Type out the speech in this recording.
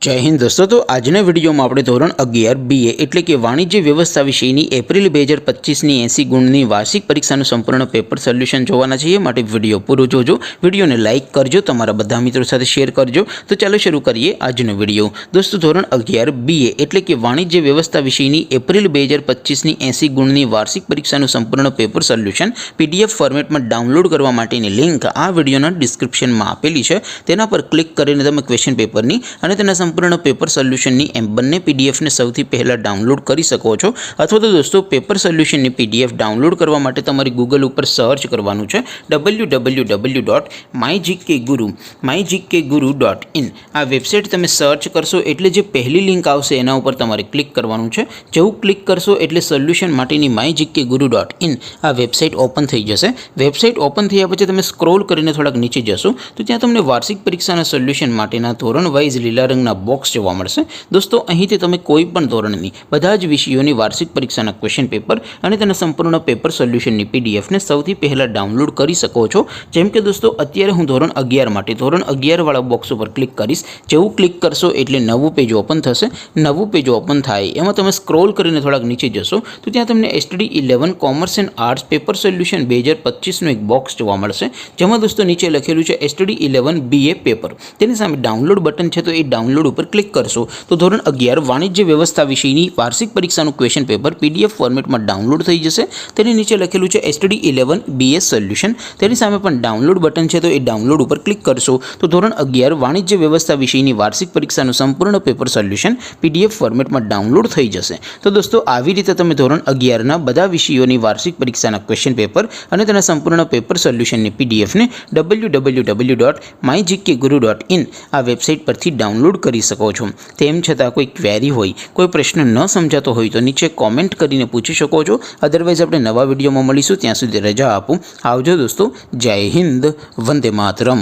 जय हिंद दोस्तों। तो आजना विडियो में આપણે ધોરણ 11 BA એટલે કે વાણિજ્ય વ્યવસ્થા વિષયની એપ્રિલ 2025 ની 80 ગુણની વાર્ષિક પરીક્ષાનું સંપૂર્ણ પેપર સોલ્યુશન જોવાના છીએ। માટે વિડિયો પૂરો જોજો, વિડિયોને લાઈક કરજો, તમારા બધા મિત્રો સાથે શેર કરજો। તો ચાલો શરૂ કરીએ આજનો વિડિયો। દોસ્તો ધોરણ 11 BA એટલે કે વાણિજ્ય વ્યવસ્થા વિષયની એપ્રિલ 2025 ની 80 ગુણની વાર્ષિક પરીક્ષાનું સંપૂર્ણ પેપર સોલ્યુશન PDF ફોર્મેટમાં ડાઉનલોડ કરવા માટેની લિંક આ વિડિયોના ડિસ્ક્રિપ્શનમાં આપેલી છે। તેના પર ક્લિક કરીને તમે ક્વેશ્ચન પેપરની અને તેના संपूर्ण पेपर सोल्यूशन एम बने पीडीएफ ने सौथी पहला डाउनलॉड कर सको छो। अथवा तो दोस्तों पेपर सोल्यूशन पीडीएफ डाउनलॉड करवा माटे तमारे गूगल पर सर्च करवानुं छे www.mygkguru.in आ वेबसाइट तमे सर्च करशो एटले जे पहली लिंक आवशे एना उपर तमारे क्लिक करवानुं छे। जेवुं क्लिक करशो एटले सोल्यूशन माटेनी mygkguru.in आ वेबसाइट ओपन थई जशे। वेबसाइट ओपन थया पछी तमे स्क्रॉल करीने थोड़ाक नीचे जशो तो त्यां तमने वार्षिक परीक्षाना सोल्यूशन माटेना धोरण वाइज लीला रंगना बॉक्स जोवा मळशे। दोस्तों અહીંથી તમે કોઈ પણ ધોરણની બધા જ વિષયોની વાર્ષિક પરીક્ષાના ક્વેશ્ચન પેપર અને તેના સંપૂર્ણ પેપર સોલ્યુશનની પીડીએફ ને સૌથી પહેલા ડાઉનલોડ કરી શકો છો। જેમ કે દોસ્તો અત્યારે હું ધોરણ 11 માટે ધોરણ 11 વાળા બોક્સ ઉપર ક્લિક કરીશ। જેવું ક્લિક કરશો એટલે નવું પેજ ઓપન થશે। નવું પેજ ઓપન થાય એમાં તમે સ્ક્રોલ કરીને થોડાક નીચે જશો તો ત્યાં તમને STD 11 commerce and arts paper solution 2025 નો એક બોક્સ જોવા મળશે। જેમાં દોસ્તો નીચે લખેલું છે STD 11 BA પેપર। તેની સામે ડાઉનલોડ બટન છે તો એ ડાઉનલોડ पर क्लिक करशो तो धोरण 11 वाणिज्य व्यवस्था विषयनी वार्षिक परीक्षाનું क्वेश्चन पेपर पीडीएफ फॉर्मेट में डाउनलॉड थई जशे। तेनी नीचे लखेलुं छे STD 11 BA सोल्यूशन। तेनी सामे पण डाउनलॉड बटन छे तो ए डाउनलॉड पर क्लिक करशो तो धोरण 11 वाणिज्य व्यवस्था विषयनी वार्षिक परीक्षाનું संपूर्ण पेपर सोल्यूशन पीडीएफ फॉर्मेट में डाउनलॉड थई जशे। तो दोस्तों આવી રીતે તમે ધોરણ 11 ના બધા વિષયોની વાર્ષિક પરીક્ષાના ક્વેશ્ચન પેપર અને તેના સંપૂર્ણ પેપર સોલ્યુશનની પીડીએફ ને www.mygkguru.in આ વેબસાઇટ પરથી ડાઉનલોડ કરી શકો છો। તેમ છતાં કોઈ ક્વેરી હોય, કોઈ પ્રશ્ન ન સમજાતો હોય તો નીચે કોમેન્ટ કરીને પૂછી શકો છો। અધરવાઇઝ આપણે નવા વિડીયોમાં મળીશું, ત્યાં સુધી રજા આપો। આવજો દોસ્તો। જય હિન્દ, વંદે માતરમ।